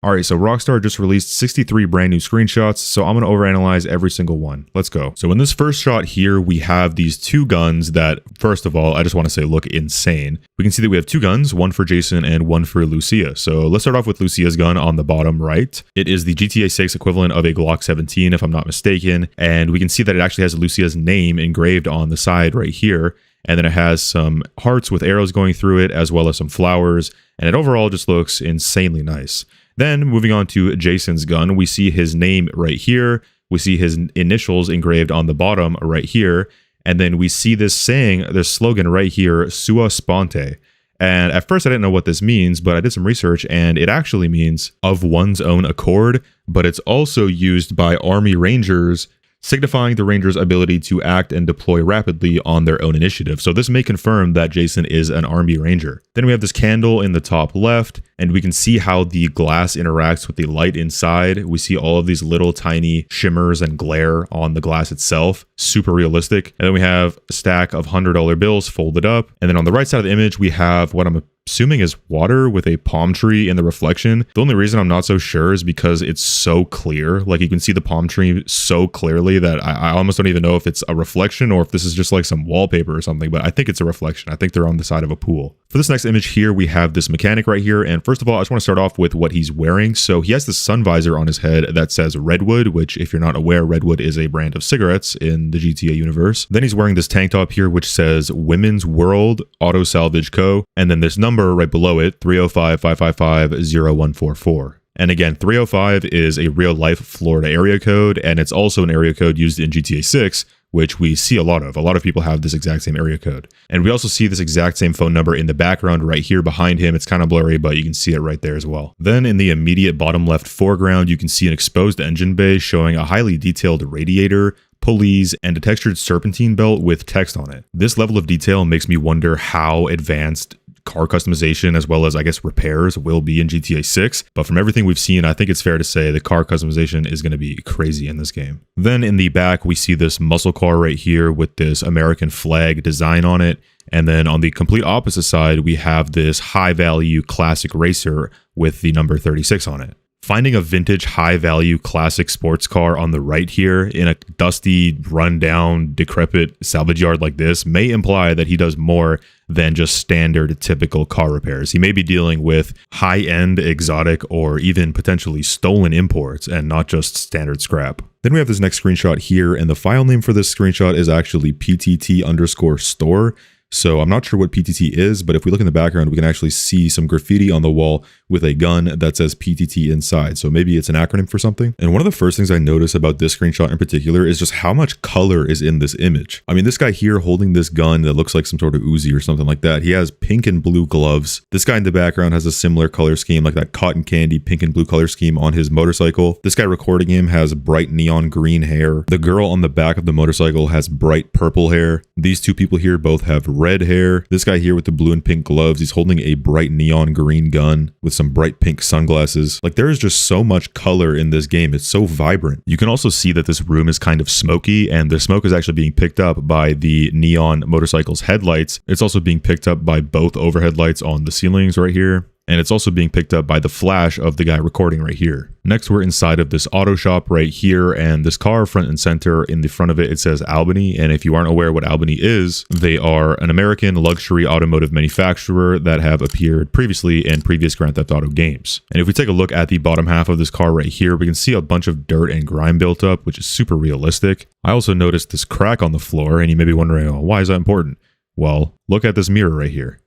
Alright, so Rockstar just released 63 brand new screenshots, so I'm going to overanalyze every single one. Let's go. So in this first shot here, we have these two guns that, first of all, I just want to say look insane. We can see that we have two guns, one for Jason and one for Lucia. So let's start off with Lucia's gun on the bottom right. It is the GTA 6 equivalent of a Glock 17, if I'm not mistaken, and we can see that it actually has Lucia's name engraved on the side right here. And then it has some hearts with arrows going through it, as well as some flowers, and it overall just looks insanely nice. Then moving on to Jason's gun, we see his name right here. We see his initials engraved on the bottom right here. And then we see this saying, this slogan right here, Sua Sponte. And at first I didn't know what this means, but I did some research and it actually means of one's own accord, but it's also used by Army Rangers, signifying the Rangers' ability to act and deploy rapidly on their own initiative. So this may confirm that Jason is an Army Ranger. Then we have this candle in the top left, and we can see how the glass interacts with the light inside. We see all of these little tiny shimmers and glare on the glass itself. Super realistic. And then we have a stack of $100 bills folded up. And then on the right side of the image, we have what I'm assuming is water with a palm tree in the reflection. The only reason I'm not so sure is because it's so clear. Like you can see the palm tree so clearly that I almost don't even know if it's a reflection or if this is just like some wallpaper or something, but I think it's a reflection. I think they're on the side of a pool. For this next image here, we have this mechanic right here. And first of all, I just want to start off with what he's wearing. So he has this sun visor on his head that says Redwood, which if you're not aware, Redwood is a brand of cigarettes in the GTA universe. Then he's wearing this tank top here, which says Women's World Auto Salvage Co. And then this number right below it, 305-555-0144. And again, 305 is a real life Florida area code, and it's also an area code used in GTA 6, which we see a lot of. A lot of people have this exact same area code. And we also see this exact same phone number in the background right here behind him. It's kind of blurry, but you can see it right there as well. Then in the immediate bottom left foreground, you can see an exposed engine bay showing a highly detailed radiator, pulleys, and a textured serpentine belt with text on it. This level of detail makes me wonder how advanced car customization as well as I guess repairs will be in GTA 6, but from everything we've seen, I think it's fair to say the car customization is going to be crazy in this game. Then in the back, we see this muscle car right here with this American flag design on it, and then on the complete opposite side, we have this high value classic racer with the number 36 on it. Finding a vintage high-value classic sports car on the right here in a dusty, run-down, decrepit salvage yard like this may imply that he does more than just standard, typical car repairs. He may be dealing with high-end, exotic, or even potentially stolen imports and not just standard scrap. Then we have this next screenshot here, and the file name for this screenshot is actually PTT_store. So I'm not sure what PTT is, but if we look in the background, we can actually see some graffiti on the wall with a gun that says PTT inside. So maybe it's an acronym for something. And one of the first things I notice about this screenshot in particular is just how much color is in this image. I mean, this guy here holding this gun that looks like some sort of Uzi or something like that. He has pink and blue gloves. This guy in the background has a similar color scheme, like that cotton candy pink and blue color scheme on his motorcycle. This guy recording him has bright neon green hair. The girl on the back of the motorcycle has bright purple hair. These two people here both have red hair. This guy here with the blue and pink gloves, he's holding a bright neon green gun with some bright pink sunglasses. Like there is just so much color in this game. It's so vibrant. You can also see that this room is kind of smoky, and the smoke is actually being picked up by the neon motorcycle's headlights. It's also being picked up by both overhead lights on the ceilings right here. And it's also being picked up by the flash of the guy recording right here. Next, we're inside of this auto shop right here, and this car front and center in the front of it, it says Albany. And if you aren't aware what Albany is, they are an American luxury automotive manufacturer that have appeared previously in previous Grand Theft Auto games. And if we take a look at the bottom half of this car right here, we can see a bunch of dirt and grime built up, which is super realistic. I also noticed this crack on the floor, and you may be wondering, oh, why is that important? Well, look at this mirror right here.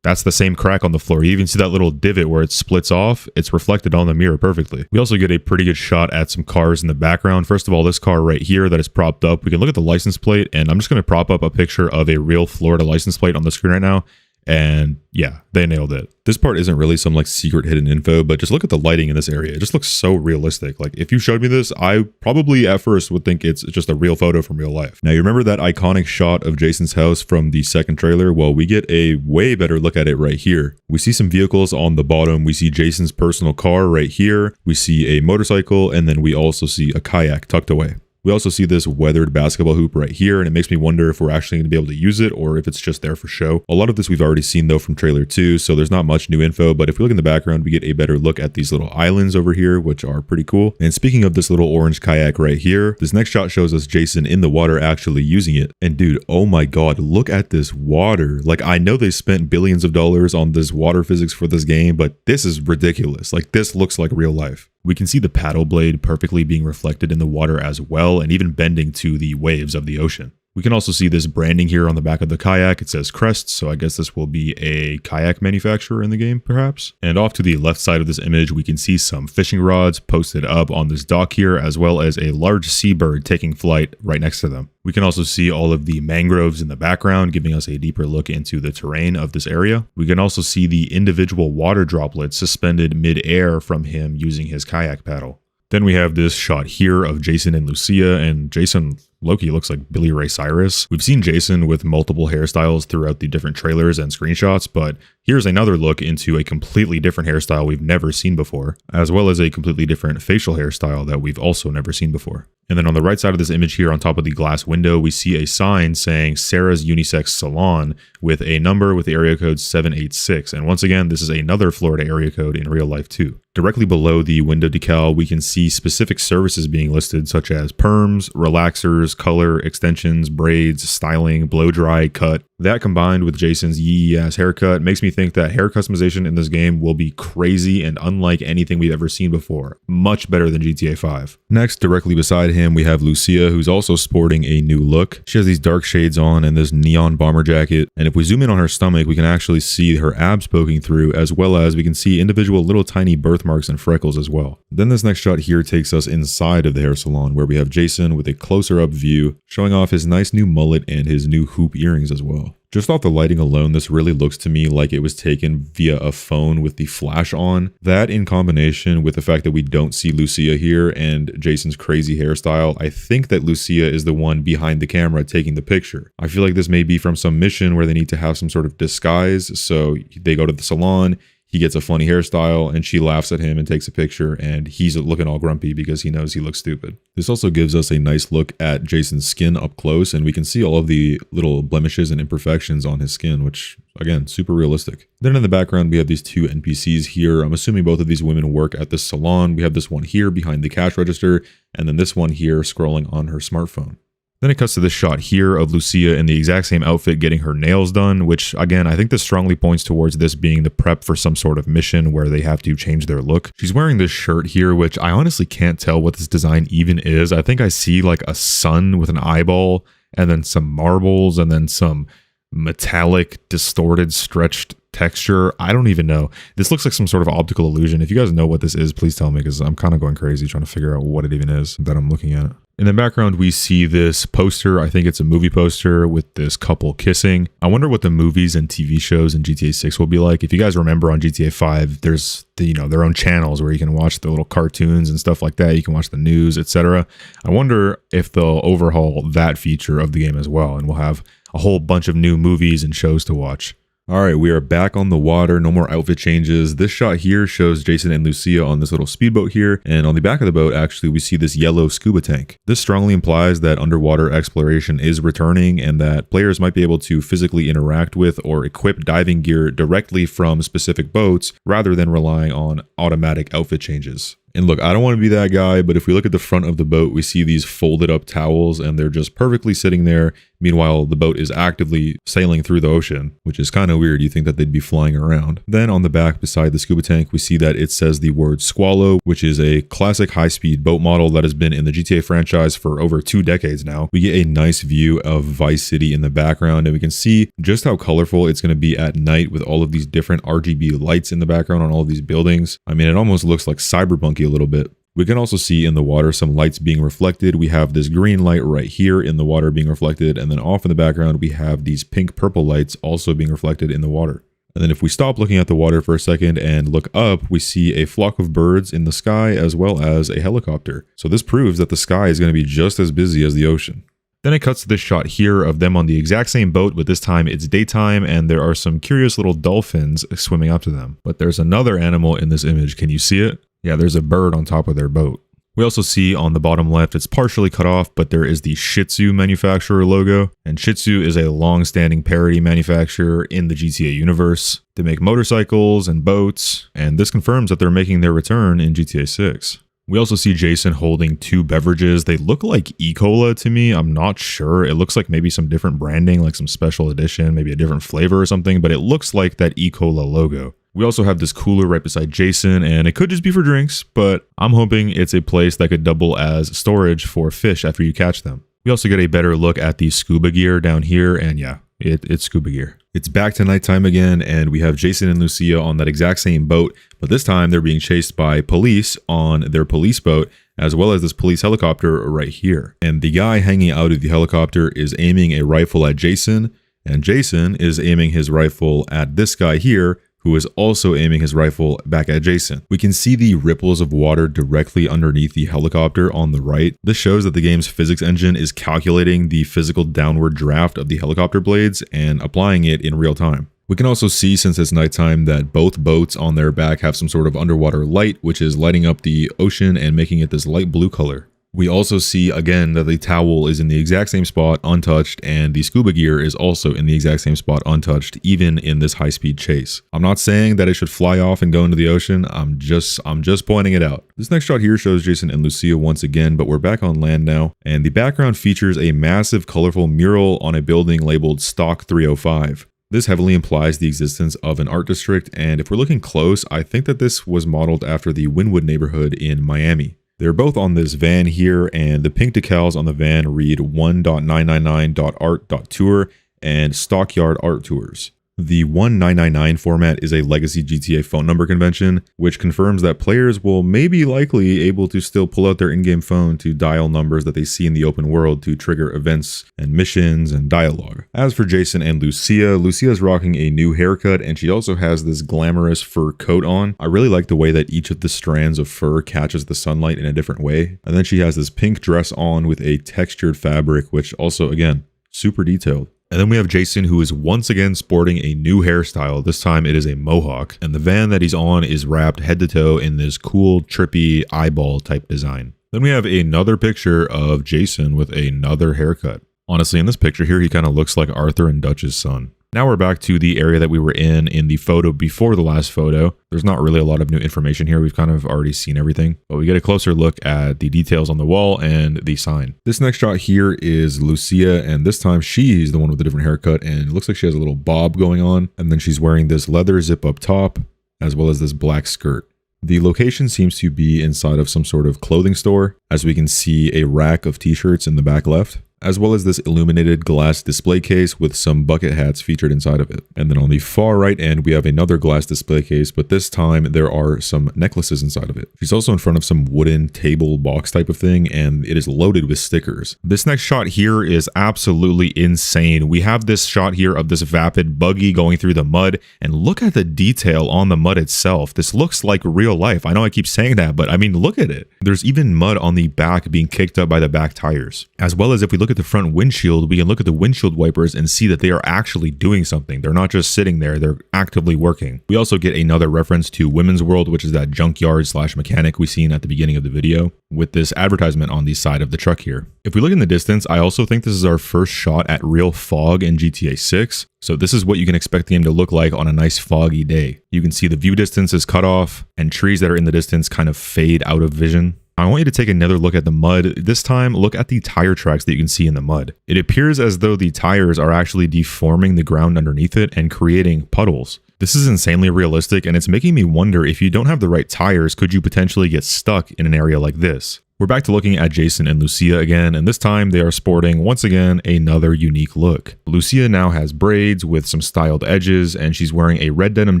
That's the same crack on the floor. You even see that little divot where it splits off. It's reflected on the mirror perfectly. We also get a pretty good shot at some cars in the background. First of all, this car right here that is propped up, we can look at the license plate, and I'm just going to prop up a picture of a real Florida license plate on the screen right now. And yeah, they nailed it. This part isn't really some like secret hidden info, but just look at the lighting in this area. It just looks so realistic. Like if you showed me this, I probably at first would think it's just a real photo from real life. Now you remember that iconic shot of Jason's house from the second trailer? Well, we get a way better look at it right here. We see some vehicles on the bottom. We see Jason's personal car right here. We see a motorcycle, and then we also see a kayak tucked away. We also see this weathered basketball hoop right here, and it makes me wonder if we're actually going to be able to use it or if it's just there for show. A lot of this we've already seen though from trailer 2, so there's not much new info, but if we look in the background, we get a better look at these little islands over here, which are pretty cool. And speaking of this little orange kayak right here, this next shot shows us Jason in the water actually using it. And dude, oh my god, look at this water. Like, I know they spent billions of dollars on this water physics for this game, but this is ridiculous. Like, this looks like real life. We can see the paddle blade perfectly being reflected in the water as well, and even bending to the waves of the ocean. We can also see this branding here on the back of the kayak. It says Crest, so I guess this will be a kayak manufacturer in the game, perhaps. And off to the left side of this image, we can see some fishing rods posted up on this dock here, as well as a large seabird taking flight right next to them. We can also see all of the mangroves in the background, giving us a deeper look into the terrain of this area. We can also see the individual water droplets suspended mid-air from him using his kayak paddle. Then we have this shot here of Jason and Lucia, and Jason Loki looks like Billy Ray Cyrus. We've seen Jason with multiple hairstyles throughout the different trailers and screenshots, but here's another look into a completely different hairstyle we've never seen before, as well as a completely different facial hairstyle that we've also never seen before. And then on the right side of this image here on top of the glass window, we see a sign saying Sarah's Unisex Salon with a number with the area code 786. And once again, this is another Florida area code in real life too. Directly below the window decal, we can see specific services being listed, such as perms, relaxers, color, extensions, braids, styling, blow dry, cut. That combined with Jason's yee-ass haircut makes me think that hair customization in this game will be crazy and unlike anything we've ever seen before. Much better than GTA 5. Next, directly beside him, we have Lucia, who's also sporting a new look. She has these dark shades on and this neon bomber jacket. And if we zoom in on her stomach, we can actually see her abs poking through, as well as we can see individual little tiny birthmarks and freckles as well. Then this next shot here takes us inside of the hair salon, where we have Jason with a closer up view, showing off his nice new mullet and his new hoop earrings as well. Just off the lighting alone, this really looks to me like it was taken via a phone with the flash on. That in combination with the fact that we don't see Lucia here and Jason's crazy hairstyle, I think that Lucia is the one behind the camera taking the picture. I feel like this may be from some mission where they need to have some sort of disguise, so they go to the salon, he gets a funny hairstyle, and she laughs at him and takes a picture, and he's looking all grumpy because he knows he looks stupid. This also gives us a nice look at Jason's skin up close, and we can see all of the little blemishes and imperfections on his skin, which, again, super realistic. Then in the background, we have these two NPCs here. I'm assuming both of these women work at this salon. We have this one here behind the cash register, and then this one here scrolling on her smartphone. Then it cuts to this shot here of Lucia in the exact same outfit getting her nails done, which again, I think this strongly points towards this being the prep for some sort of mission where they have to change their look. She's wearing this shirt here, which I honestly can't tell what this design even is. I think I see like a sun with an eyeball and then some marbles and then some metallic, distorted, stretched texture. I don't even know. This looks like some sort of optical illusion. If you guys know what this is, please tell me, because I'm kind of going crazy trying to figure out what it even is that I'm looking at. In the background, we see this poster. I think it's a movie poster with this couple kissing. I wonder what the movies and TV shows in GTA 6 will be like. If you guys remember on GTA 5, there's their own channels where you can watch the little cartoons and stuff like that. You can watch the news, etc. I wonder if they'll overhaul that feature of the game as well, and we'll have a whole bunch of new movies and shows to watch. All right, we are back on the water. No more outfit changes. This shot here shows Jason and Lucia on this little speedboat here. And on the back of the boat, actually, we see this yellow scuba tank. This strongly implies that underwater exploration is returning and that players might be able to physically interact with or equip diving gear directly from specific boats rather than relying on automatic outfit changes. And look, I don't want to be that guy, but if we look at the front of the boat, we see these folded up towels and they're just perfectly sitting there. Meanwhile, the boat is actively sailing through the ocean, which is kind of weird. You think that they'd be flying around. Then on the back beside the scuba tank, we see that it says the word Squallow, which is a classic high-speed boat model that has been in the GTA franchise for over 2 decades now. We get a nice view of Vice City in the background, and we can see just how colorful it's going to be at night with all of these different RGB lights in the background on all of these buildings. I mean, it almost looks like cyberpunky a little bit. We can also see in the water some lights being reflected. We have this green light right here in the water being reflected, and then off in the background we have these pink purple lights also being reflected in the water. And then if we stop looking at the water for a second and look up, we see a flock of birds in the sky as well as a helicopter. So this proves that the sky is going to be just as busy as the ocean. Then it cuts to this shot here of them on the exact same boat, but this time it's daytime and there are some curious little dolphins swimming up to them. But there's another animal in this image. Can you see it? Yeah, there's a bird on top of their boat. We also see on the bottom left, it's partially cut off, but there is the Shih Tzu manufacturer logo. And Shih Tzu is a long-standing parody manufacturer in the GTA universe. They make motorcycles and boats, and this confirms that they're making their return in GTA 6. We also see Jason holding 2 beverages. They look like E-Cola to me. I'm not sure. It looks like maybe some different branding, like some special edition, maybe a different flavor or something, but it looks like that E-Cola logo. We also have this cooler right beside Jason, and it could just be for drinks, but I'm hoping it's a place that could double as storage for fish after you catch them. We also get a better look at the scuba gear down here, and yeah, it's scuba gear. It's back to nighttime again, and we have Jason and Lucia on that exact same boat, but this time they're being chased by police on their police boat, as well as this police helicopter right here. And the guy hanging out of the helicopter is aiming a rifle at Jason, and Jason is aiming his rifle at this guy here, who is also aiming his rifle back at Jason. We can see the ripples of water directly underneath the helicopter on the right. This shows that the game's physics engine is calculating the physical downward draft of the helicopter blades and applying it in real time. We can also see, since it's nighttime, that both boats on their back have some sort of underwater light, which is lighting up the ocean and making it this light blue color. We also see again that the towel is in the exact same spot untouched, and the scuba gear is also in the exact same spot untouched, even in this high-speed chase. I'm not saying that it should fly off and go into the ocean. I'm just pointing it out. This next shot here shows Jason and Lucia once again, but we're back on land now, and the background features a massive colorful mural on a building labeled Stock 305. This heavily implies the existence of an art district, and if we're looking close, I think that this was modeled after the Wynwood neighborhood in Miami. They're both on this van here, and the pink decals on the van read 1.999.art.tour and Stockyard Art Tours. The 1999 format is a legacy GTA phone number convention, which confirms that players will maybe likely able to still pull out their in-game phone to dial numbers that they see in the open world to trigger events and missions and dialogue. As for Jason and Lucia, Lucia's rocking a new haircut, and she also has this glamorous fur coat on. I really like the way that each of the strands of fur catches the sunlight in a different way. And then she has this pink dress on with a textured fabric, which also, again, super detailed. And then we have Jason, who is once again sporting a new hairstyle. This time it is a mohawk, and the van that he's on is wrapped head to toe in this cool, trippy eyeball type design. Then we have another picture of Jason with another haircut. Honestly, in this picture here, he kind of looks like Arthur and Dutch's son. Now we're back to the area that we were in the photo before the last photo. There's not really a lot of new information here. We've kind of already seen everything, but we get a closer look at the details on the wall and the sign. This next shot here is Lucia, and this time she's the one with the different haircut, and it looks like she has a little bob going on, and then she's wearing this leather zip up top, as well as this black skirt. The location seems to be inside of some sort of clothing store, as we can see a rack of t-shirts in the back left, as well as this illuminated glass display case with some bucket hats featured inside of it. And then on the far right end, we have another glass display case, but this time there are some necklaces inside of it. She's also in front of some wooden table box type of thing, and it is loaded with stickers. This next shot here is absolutely insane. We have this shot here of this vapid buggy going through the mud, and look at the detail on the mud itself. This looks like real life. I know I keep saying that, but I mean, look at it. There's even mud on the back being kicked up by the back tires. As well as if we look at the front windshield, we can look at the windshield wipers and see that they are actually doing something. They're not just sitting there, they're actively working. We also get another reference to Women's World, which is that junkyard / mechanic we seen at the beginning of the video, with this advertisement on the side of the truck here. If we look in the distance, I also think this is our first shot at real fog in GTA 6. So this is what you can expect the game to look like on a nice foggy day. You can see the view distance is cut off, and trees that are in the distance kind of fade out of vision. I want you to take another look at the mud. This time, look at the tire tracks that you can see in the mud. It appears as though the tires are actually deforming the ground underneath it and creating puddles. This is insanely realistic, and it's making me wonder, if you don't have the right tires, could you potentially get stuck in an area like this? We're back to looking at Jason and Lucia again, and this time they are sporting, once again, another unique look. Lucia now has braids with some styled edges, and she's wearing a red denim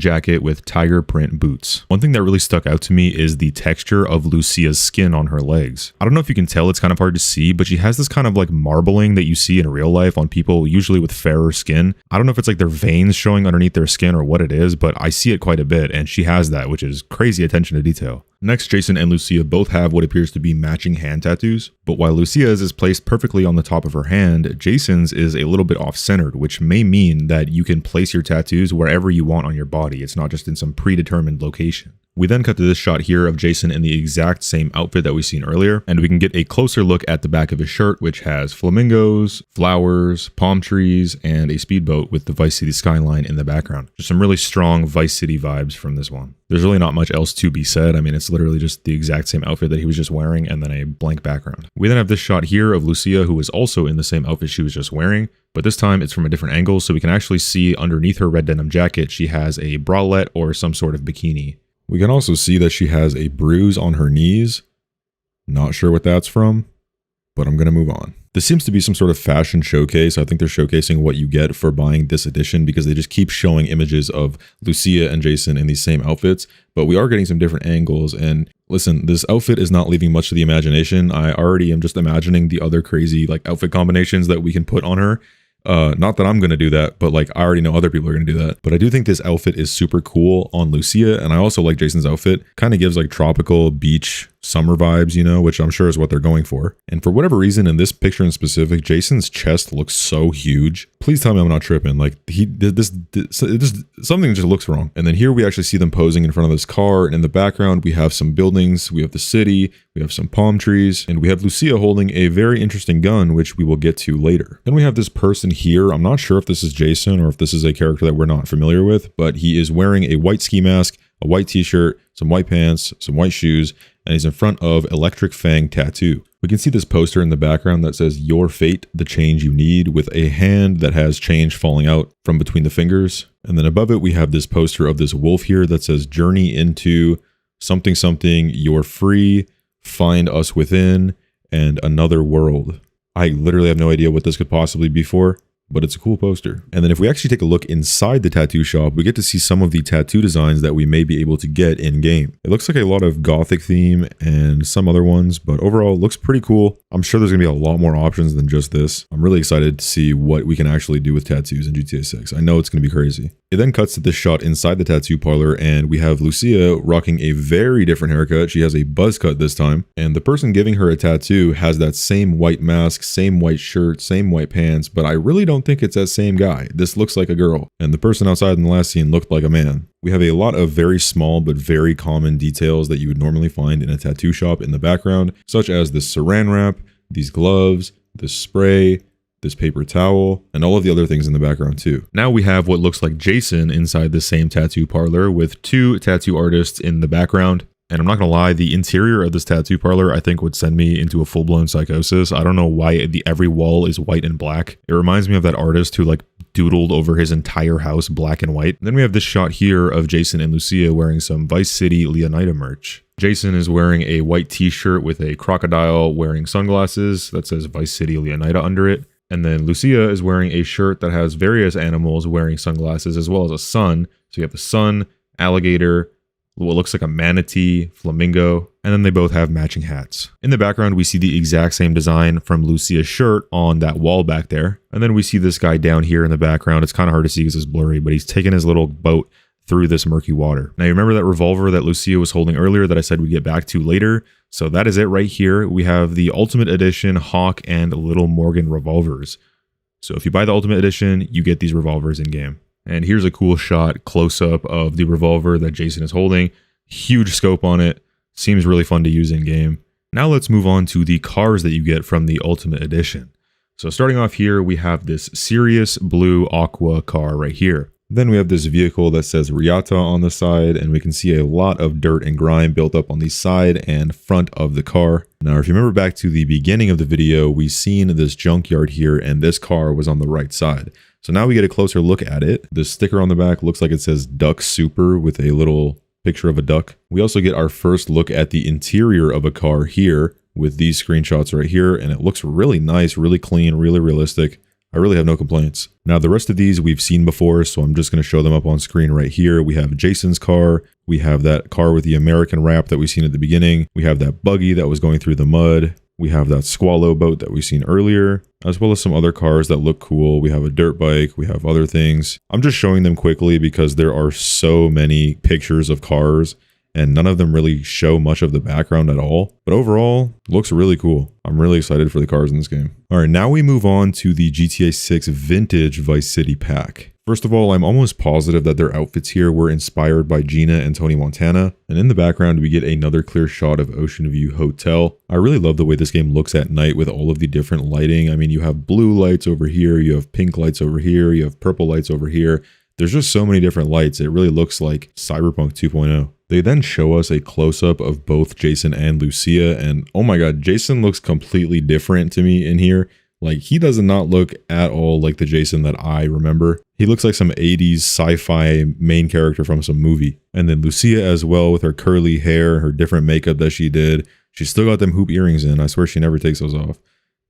jacket with tiger print boots. One thing that really stuck out to me is the texture of Lucia's skin on her legs. I don't know if you can tell, it's kind of hard to see, but she has this kind of like marbling that you see in real life on people, usually with fairer skin. I don't know if it's like their veins showing underneath their skin or what it is, but I see it quite a bit, and she has that, which is crazy attention to detail. Next, Jason and Lucia both have what appears to be matching hand tattoos, but while Lucia's is placed perfectly on the top of her hand, Jason's is a little bit off-centered, which may mean that you can place your tattoos wherever you want on your body. It's not just in some predetermined location. We then cut to this shot here of Jason in the exact same outfit that we seen earlier, and we can get a closer look at the back of his shirt, which has flamingos, flowers, palm trees, and a speedboat with the Vice City skyline in the background. Just some really strong Vice City vibes from this one. There's really not much else to be said. I mean, it's literally just the exact same outfit that he was just wearing and then a blank background. We then have this shot here of Lucia, who is also in the same outfit she was just wearing, but this time it's from a different angle, so we can actually see underneath her red denim jacket, she has a bralette or some sort of bikini. We can also see that she has a bruise on her knees. Not sure what that's from, but I'm going to move on. This seems to be some sort of fashion showcase. I think they're showcasing what you get for buying this edition because they just keep showing images of Lucia and Jason in these same outfits, but we are getting some different angles. And listen, this outfit is not leaving much to the imagination. I already am just imagining the other crazy like outfit combinations that we can put on her. Not that I'm going to do that, but like I already know other people are going to do that. But I do think this outfit is super cool on Lucia. And I also like Jason's outfit. Kind of gives like tropical beach summer vibes, you know, which I'm sure is what they're going for. And for whatever reason, in this picture in specific, Jason's chest looks so huge. Please tell me I'm not tripping. Like something just looks wrong. And then here we actually see them posing in front of this car. And in the background, we have some buildings. We have the city. We have some palm trees. And we have Lucia holding a very interesting gun, which we will get to later. Then we have this person here. I'm not sure if this is Jason or if this is a character that we're not familiar with, but he is wearing a white ski mask, a white t-shirt, some white pants, some white shoes, and he's in front of Electric Fang Tattoo. We can see this poster in the background that says, "Your fate, the change you need," with a hand that has change falling out from between the fingers. And then above it, we have this poster of this wolf here that says, "Journey into something something, you're free, find us within, and another world." I literally have no idea what this could possibly be for, but it's a cool poster. And then if we actually take a look inside the tattoo shop, we get to see some of the tattoo designs that we may be able to get in game. It looks like a lot of gothic theme and some other ones, but overall it looks pretty cool. I'm sure there's gonna be a lot more options than just this. I'm really excited to see what we can actually do with tattoos in GTA 6. I know it's gonna be crazy. It then cuts to this shot inside the tattoo parlor, and we have Lucia rocking a very different haircut. She has a buzz cut this time, and the person giving her a tattoo has that same white mask, same white shirt, same white pants, but I really don't think it's that same guy. This looks like a girl, and the person outside in the last scene looked like a man. We have a lot of very small but very common details that you would normally find in a tattoo shop in the background, such as this saran wrap, these gloves, this spray, this paper towel, and all of the other things in the background too. Now we have what looks like Jason inside the same tattoo parlor with two tattoo artists in the background. And I'm not gonna lie, the interior of this tattoo parlor I think would send me into a full-blown psychosis. I don't know why every wall is white and black. It reminds me of that artist who like doodled over his entire house black and white. And then we have this shot here of Jason and Lucia wearing some Vice City Leonida merch. Jason is wearing a white t-shirt with a crocodile wearing sunglasses that says Vice City Leonida under it. And then Lucia is wearing a shirt that has various animals wearing sunglasses as well as a sun. So you have the sun, alligator, what looks like a manatee, flamingo, and then they both have matching hats. In the background, we see the exact same design from Lucia's shirt on that wall back there. And then we see this guy down here in the background. It's kind of hard to see because it's blurry, but he's taking his little boat through this murky water. Now, you remember that revolver that Lucia was holding earlier that I said we'd get back to later? So that is it right here. We have the Ultimate Edition Hawk and Little Morgan revolvers. So if you buy the Ultimate Edition, you get these revolvers in game. And here's a cool shot close up of the revolver that Jason is holding. Huge scope on it. Seems really fun to use in game. Now let's move on to the cars that you get from the Ultimate Edition. So starting off here, we have this Sirius Blue Aqua car right here. Then we have this vehicle that says Riata on the side, and we can see a lot of dirt and grime built up on the side and front of the car. Now, if you remember back to the beginning of the video, we've seen this junkyard here, and this car was on the right side. So now we get a closer look at it. The sticker on the back looks like it says Duck Super with a little picture of a duck. We also get our first look at the interior of a car here with these screenshots right here, and it looks really nice, really clean, really realistic. I really have no complaints. Now, the rest of these we've seen before, so I'm just going to show them up on screen right here. We have Jason's car. We have that car with the American wrap that we've seen at the beginning. We have that buggy that was going through the mud. We have that Squallow boat that we've seen earlier, as well as some other cars that look cool. We have a dirt bike. We have other things. I'm just showing them quickly because there are so many pictures of cars and none of them really show much of the background at all. But overall, looks really cool. I'm really excited for the cars in this game. All right, now we move on to the GTA 6 Vintage Vice City pack. First of all, I'm almost positive that their outfits here were inspired by Gina and Tony Montana, and in the background we get another clear shot of Ocean View Hotel. I really love the way this game looks at night with all of the different lighting. I mean, you have blue lights over here, you have pink lights over here, you have purple lights over here. There's just so many different lights. It really looks like Cyberpunk 2.0. They then show us a close-up of both Jason and Lucia, and oh my god, Jason looks completely different to me in here. Like, he does not look at all like the Jason that I remember. He looks like some 80s sci-fi main character from some movie. And then Lucia as well, with her curly hair, her different makeup that she did. She's still got them hoop earrings in. I swear she never takes those off.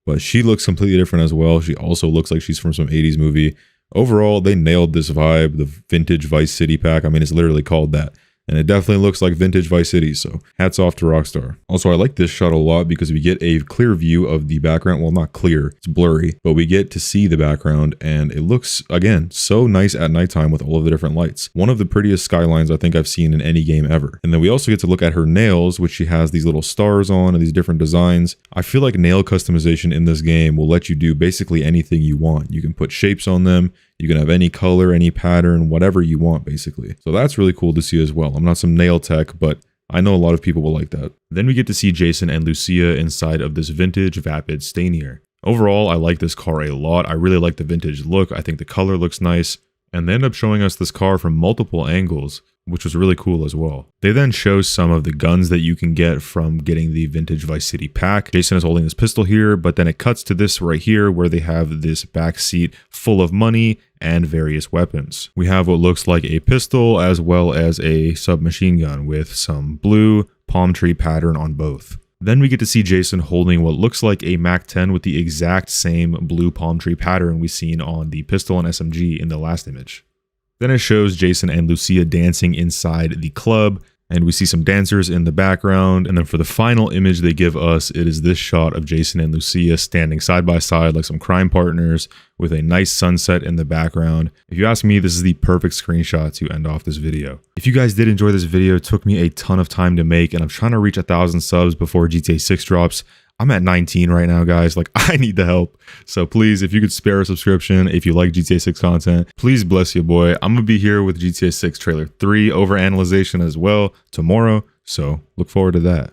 But she looks completely different as well. She also looks like she's from some 80s movie. Overall, they nailed this vibe, the vintage Vice City pack. I mean, it's literally called that. And it definitely looks like vintage Vice City, so hats off to Rockstar. Also, I like this shot a lot because we get a clear view of the background. Well, not clear, it's blurry, but we get to see the background, and it looks, again, so nice at nighttime with all of the different lights. One of the prettiest skylines I think I've seen in any game ever. And then we also get to look at her nails, which she has these little stars on and these different designs. I feel like nail customization in this game will let you do basically anything you want. You can put shapes on them. You can have any color, any pattern, whatever you want, basically. So that's really cool to see as well. I'm not some nail tech, but I know a lot of people will like that. Then we get to see Jason and Lucia inside of this vintage Vapid Stanier. Overall, I like this car a lot. I really like the vintage look. I think the color looks nice. And they end up showing us this car from multiple angles, which was really cool as well. They then show some of the guns that you can get from getting the vintage Vice City pack. Jason is holding this pistol here, but then it cuts to this right here where they have this back seat full of money and various weapons. We have what looks like a pistol as well as a submachine gun with some blue palm tree pattern on both. Then we get to see Jason holding what looks like a MAC-10 with the exact same blue palm tree pattern we've seen on the pistol and SMG in the last image. Then it shows Jason and Lucia dancing inside the club, and we see some dancers in the background. And then for the final image they give us, it is this shot of Jason and Lucia standing side by side like some crime partners with a nice sunset in the background. If you ask me, this is the perfect screenshot to end off this video. If you guys did enjoy this video, it took me a ton of time to make, and I'm trying to reach 1,000 subs before GTA 6 drops. I'm at 19 right now, guys. Like, I need the help. So please, if you could spare a subscription, if you like GTA 6 content, please bless you, boy. I'm going to be here with GTA 6 Trailer 3 overanalyzation as well tomorrow. So look forward to that.